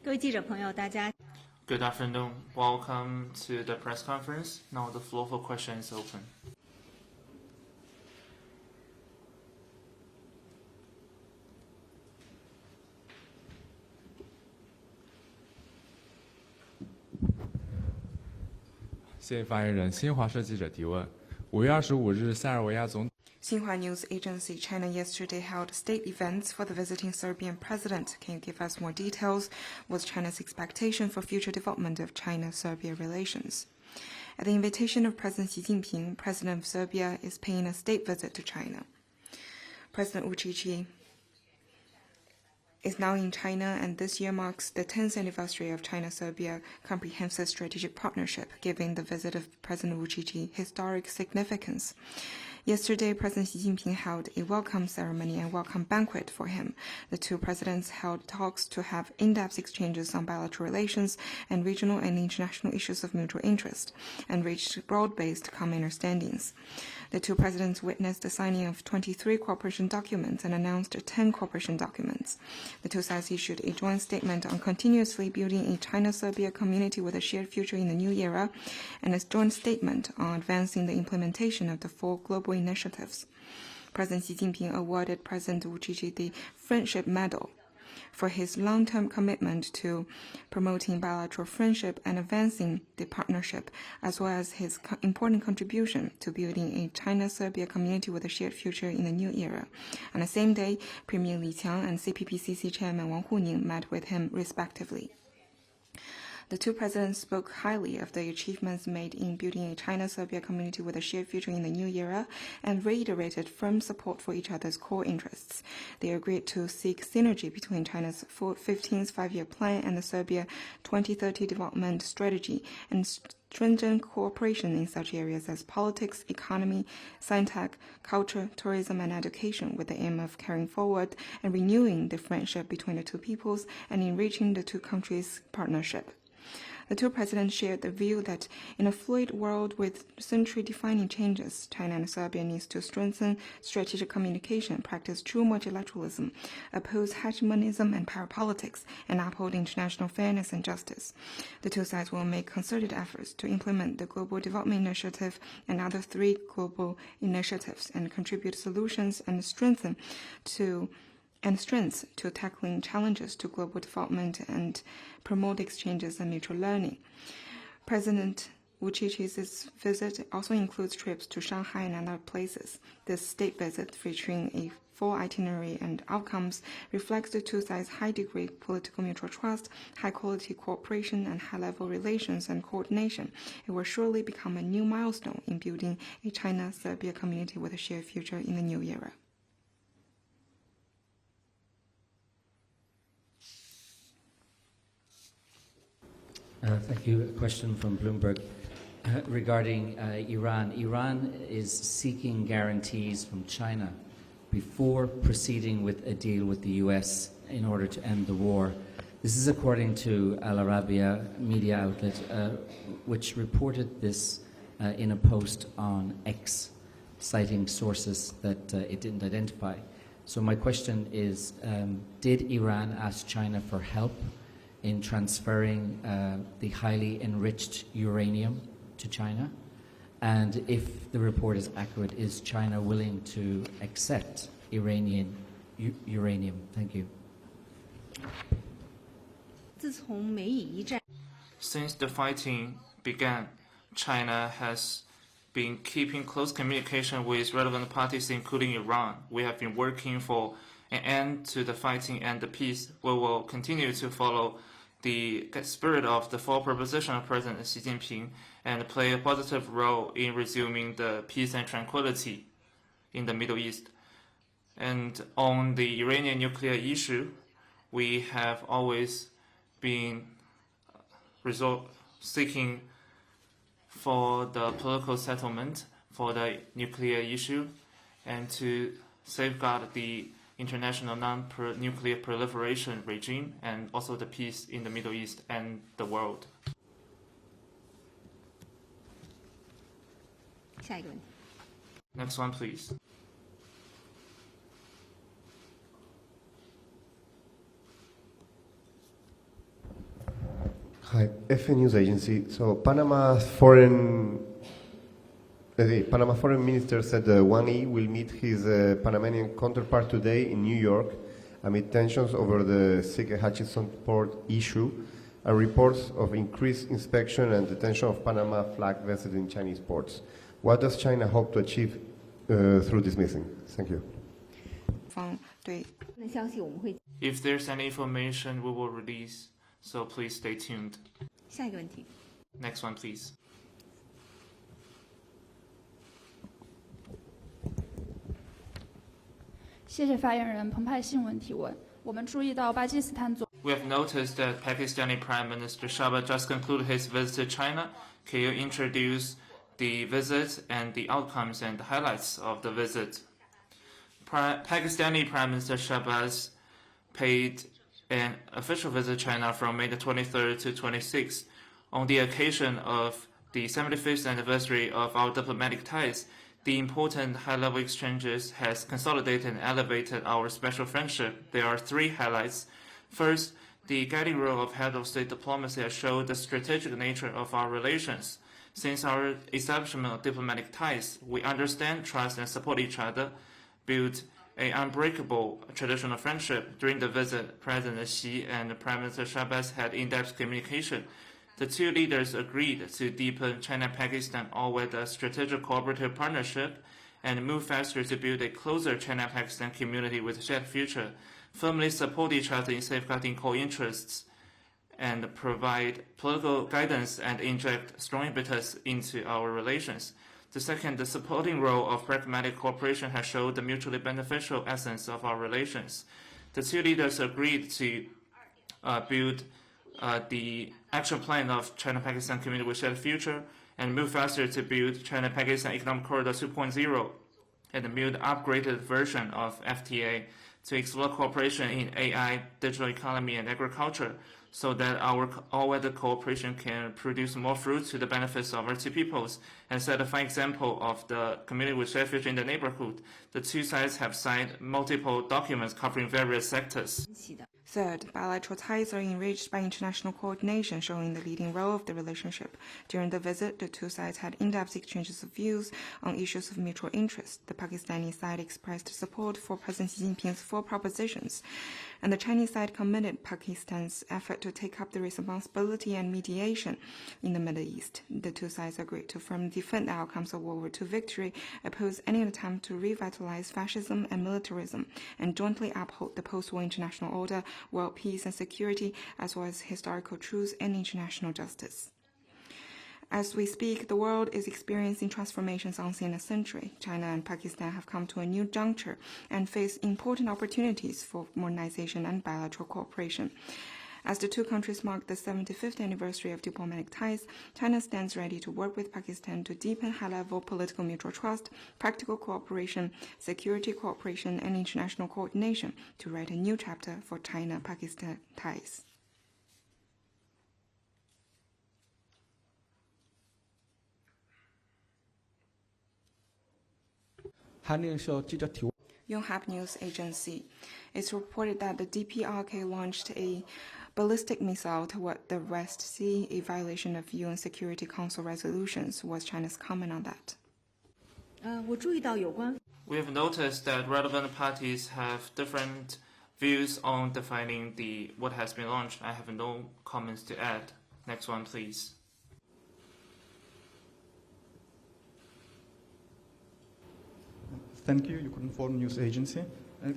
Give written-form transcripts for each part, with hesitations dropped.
各位记者朋友，大家 Good afternoon. Welcome to the press conference. Now the floor for questions is open. Xinhua News Agency China yesterday held state events for the visiting Serbian president. Can you give us more details? What's China's expectation for future development of China-Serbia relations? At the invitation of President Xi Jinping, President of Serbia is paying a state visit to China. President Vučić is now in China, and this year marks the 10th anniversary of China-Serbia Comprehensive Strategic Partnership, giving the visit of President Vučić historic significance. Yesterday, President Xi Jinping held a welcome ceremony and welcome banquet for him. The two presidents held talks to have in-depth exchanges on bilateral relations and regional and international issues of mutual interest, and reached broad-based common understandings. The two presidents witnessed the signing of 23 cooperation documents and announced 10 cooperation documents. The two sides issued a joint statement on continuously building a China-Serbia community with a shared future in the new era, and a joint statement on advancing the implementation of the four global initiatives. President Xi Jinping awarded President Vučić the Friendship Medal for his long-term commitment to promoting bilateral friendship and advancing the partnership, as well as his important contribution to building a China-Serbia community with a shared future in the new era. On the same day, Premier Li Qiang and CPPCC Chairman Wang Huning met with him respectively. The two presidents spoke highly of the achievements made in building a China-Serbia community with a shared future in the new era and reiterated firm support for each other's core interests. They agreed to seek synergy between China's 15th five-year plan and the Serbia 2030 development strategy and strengthen cooperation in such areas as politics, economy, science-tech, culture, tourism, and education, with the aim of carrying forward and renewing the friendship between the two peoples and enriching the two countries' partnership. The two presidents shared the view that in a fluid world with century-defining changes, China and Serbia needs to strengthen strategic communication, practice true multilateralism, oppose hegemonism and power politics, and uphold international fairness and justice. The two sides will make concerted efforts to implement the Global Development Initiative and other three global initiatives and contribute solutions and strengths to tackling challenges to global development and promote exchanges and mutual learning. President Vučić's visit also includes trips to Shanghai and other places. This state visit, featuring a full itinerary and outcomes, reflects the two sides' high degree of political mutual trust, high-quality cooperation, and high-level relations and coordination. It will surely become a new milestone in building a China-Serbia community with a shared future in the new era. Thank you. A question from Bloomberg regarding Iran. Iran is seeking guarantees from China before proceeding with a deal with the US in order to end the war. This is according to Al Arabiya media outlet, which reported this in a post on X, citing sources that it didn't identify. So my question is, did Iran ask China for help in transferring the highly enriched uranium to China? And if the report is accurate, is China willing to accept Iranian uranium? Thank you. Since the fighting began, China has been keeping close communication with relevant parties, including Iran. We have been working for an end to the fighting and the peace. We will continue to follow the spirit of the four proposition of President Xi Jinping and play a positive role in resuming the peace and tranquility in the Middle East. And on the Iranian nuclear issue, we have always been seeking for the political settlement for the nuclear issue and to safeguard the international non-nuclear proliferation regime and also the peace in the Middle East and the world. Next one, please. Hi, FA News Agency. So Panama foreign minister said Wang Yi will meet his Panamanian counterpart today in New York amid tensions over the Sikh Hutchinson port issue and reports of increased inspection and detention of Panama flag vessels in Chinese ports. What does China hope to achieve through this meeting? Thank you. 对 If there's any information, we will release, so please stay tuned. 下一个问题， Next one, please. 谢谢发言人澎湃新闻提问。我们注意到巴基斯坦总 We have noticed that Pakistani Prime Minister Shahbaz just concluded his visit to China. Can you introduce the visit and the outcomes and the highlights of the visit? Pakistani Prime Minister Shahbaz paid an official visit to China from May the 23rd to 26th. On the occasion of the 75th anniversary of our diplomatic ties, the important high-level exchanges has consolidated and elevated our special friendship. There are three highlights. First, the guiding role of head of state diplomacy has showed the strategic nature of our relations. Since our establishment of diplomatic ties, we understand, trust, and support each other, build an unbreakable traditional friendship. During the visit, President Xi and Prime Minister Shahbaz had in-depth communication. The two leaders agreed to deepen China-Pakistan all-weather strategic cooperative partnership and move faster to build a closer China-Pakistan community with a shared future, firmly support each other in safeguarding core interests, and provide political guidance and inject strong impetus into our relations. The second, the supporting role of pragmatic cooperation has showed the mutually beneficial essence of our relations. The two leaders agreed to build the action plan of China-Pakistan community with shared future and move faster to build China-Pakistan Economic Corridor 2.0 and build upgraded version of FTA to explore cooperation in AI, digital economy, and agriculture so that our all-weather cooperation can produce more fruits to the benefits of our two peoples and set a fine example of the community with shared future in the neighborhood. The two sides have signed multiple documents covering various sectors. 分析的。 Third, bilateral ties are enriched by international coordination, showing the leading role of the relationship. During the visit, the two sides had in-depth exchanges of views on issues of mutual interest. The Pakistani side expressed support for President Xi Jinping's 4 propositions, and the Chinese side commended Pakistan's effort to take up the responsibility and mediation in the Middle East. The two sides agreed to firmly defend the outcomes of World War II victory, oppose any attempt to revitalize fascism and militarism, and jointly uphold the post-war international order, world peace and security, as well as historical truth and international justice. As we speak, the world is experiencing transformations unseen in a century. China and Pakistan have come to a new juncture and face important opportunities for modernization and bilateral cooperation. As the two countries mark the 75th anniversary of diplomatic ties, China stands ready to work with Pakistan to deepen high-level political mutual trust, practical cooperation, security cooperation, and international coordination to write a new chapter for China-Pakistan ties. Yonhap News Agency. It's reported that the DPRK launched a ballistic missile toward the West Sea, a violation of UN Security Council resolutions. What's China's comment on that? 我注意到有关 We have noticed that relevant parties have different views on defining what has been launched. I have no comments to add. Next one, please. Thank you, Ukraine Foreign News Agency. A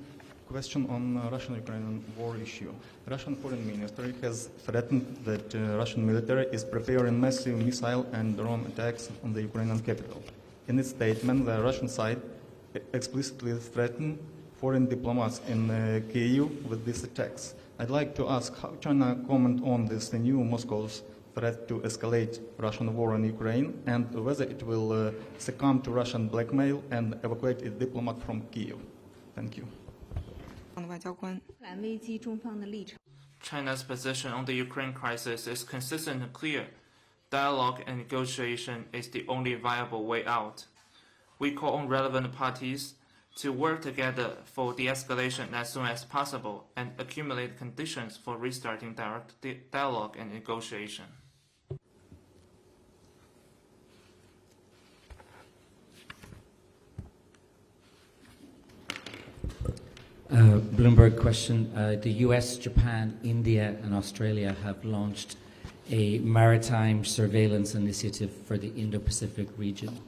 question on Russian-Ukrainian war issue. Russian Foreign Ministry has threatened that Russian military is preparing massive missile and drone attacks on the Ukrainian capital. In its statement, the Russian side explicitly threatened foreign diplomats in Kyiv with these attacks. I'd like to ask how China comment on this new Moscow's threat to escalate Russian war in Ukraine and whether it will succumb to Russian blackmail and evacuate its diplomat from Kyiv. Thank you. 外交官 兰危机中方的立场。 China's position on the Ukraine crisis is consistent and clear. Dialogue and negotiation is the only viable way out. We call on relevant parties to work together for de-escalation as soon as possible and accumulate conditions for restarting direct dialogue and negotiation. Bloomberg question. The US, Japan, India, and Australia have launched a maritime surveillance initiative for the Indo-Pacific region.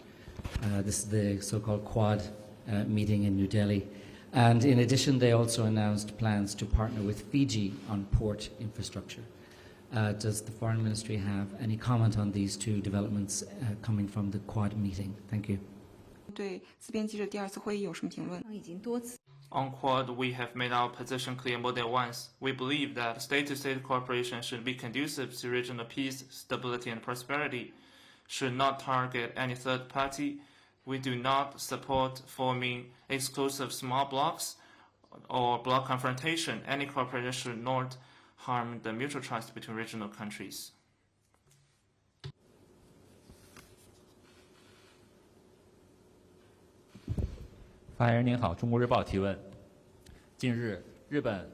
This is the so-called Quad meeting in New Delhi. And in addition, they also announced plans to partner with Fiji on port infrastructure. Does the Foreign Ministry have any comment on these two developments coming from the Quad meeting? Thank you. 对自编记者第二次会议有什么评论？已经多次 On Quad, we have made our position clear more than once. We believe that state-to-state cooperation should be conducive to regional peace, stability, and prosperity, should not target any third party. We do not support forming exclusive small blocs or bloc confrontation. Any cooperation should not harm the mutual trust between regional countries. 发言人您好，中国日报提问。近日，日本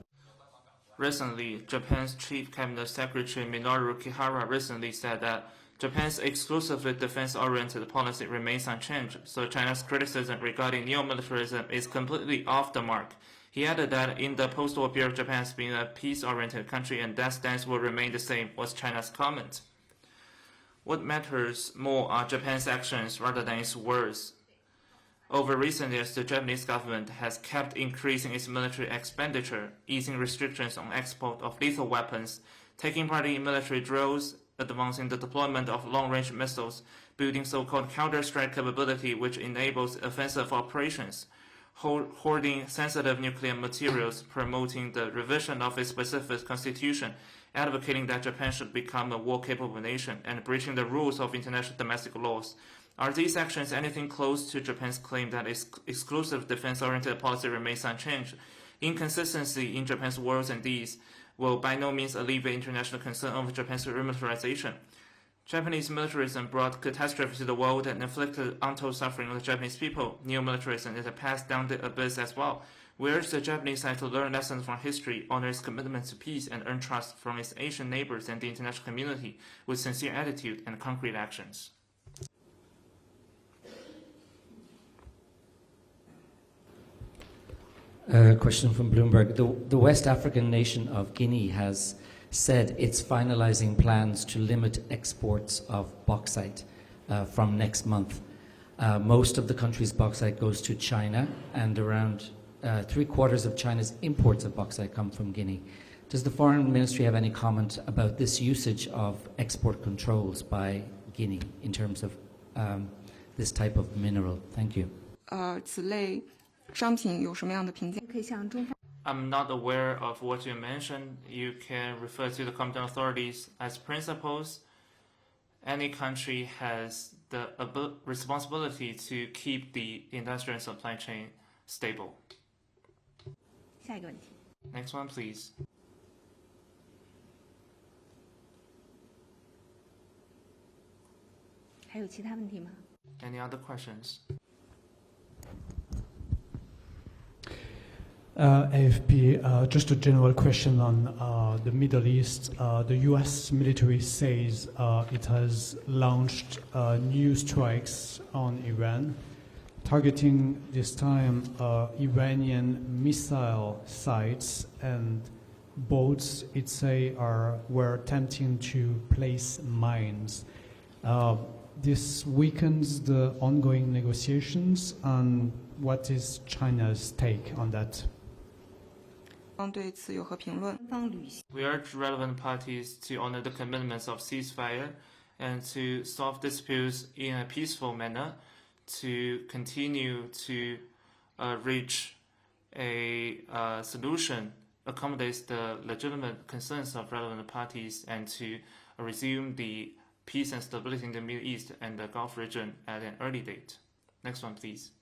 Recently, Japan's Chief Cabinet Secretary Minoru Kihara recently said that Japan's exclusively defense-oriented policy remains unchanged, so China's criticism regarding neo-militarism is completely off the mark. He added that in the post-war period, Japan has been a peace-oriented country and that stance will remain the same, was China's comment. What matters more are Japan's actions rather than its words. Over recent years, the Japanese government has kept increasing its military expenditure, easing restrictions on export of lethal weapons, taking part in military drills, advancing the deployment of long-range missiles, building so-called counter-strike capability which enables offensive operations, hoarding sensitive nuclear materials, promoting the revision of its specific constitution, advocating that Japan should become a war-capable nation, and breaching the rules of international domestic laws. Are these actions anything close to Japan's claim that its exclusive defense-oriented policy remains unchanged? Inconsistency in Japan's words and deeds will by no means alleviate international concern over Japan's remilitarization. Japanese militarism brought catastrophe to the world and inflicted untold suffering on the Japanese people. Neo-militarism is a path down the abyss as well. We urge the Japanese side to learn lessons from history, honor its commitment to peace, and earn trust from its Asian neighbors and the international community with sincere attitude and concrete actions. Question from Bloomberg. The West African nation of Guinea has said it's finalizing plans to limit exports of bauxite from next month. Most of the country's bauxite goes to China, and around 3/4 of China's imports of bauxite come from Guinea. Does the Foreign Ministry have any comment about this usage of export controls by Guinea in terms of this type of mineral? Thank you. 此类商品有什么样的评价？可以向中方 I'm not aware of what you mentioned. You can refer to the competent authorities. As principles, any country has the responsibility to keep the industrial supply chain stable. 下一个问题。 Next one, please. 还有其他问题吗？ Any other questions? AFP, just a general question on the Middle East. The U.S. military says it has launched new strikes on Iran, targeting this time Iranian missile sites and boats. It say were attempting to place mines. This weakens the ongoing negotiations. And what is China's take on that? 方对此有何评论？ 方履行 We urge relevant parties to honor the commitments of ceasefire and to solve disputes in a peaceful manner, to continue to reach a solution accommodates the legitimate concerns of relevant parties and to resume the peace and stability in the Middle East and the Gulf region at an early date. Next one, please.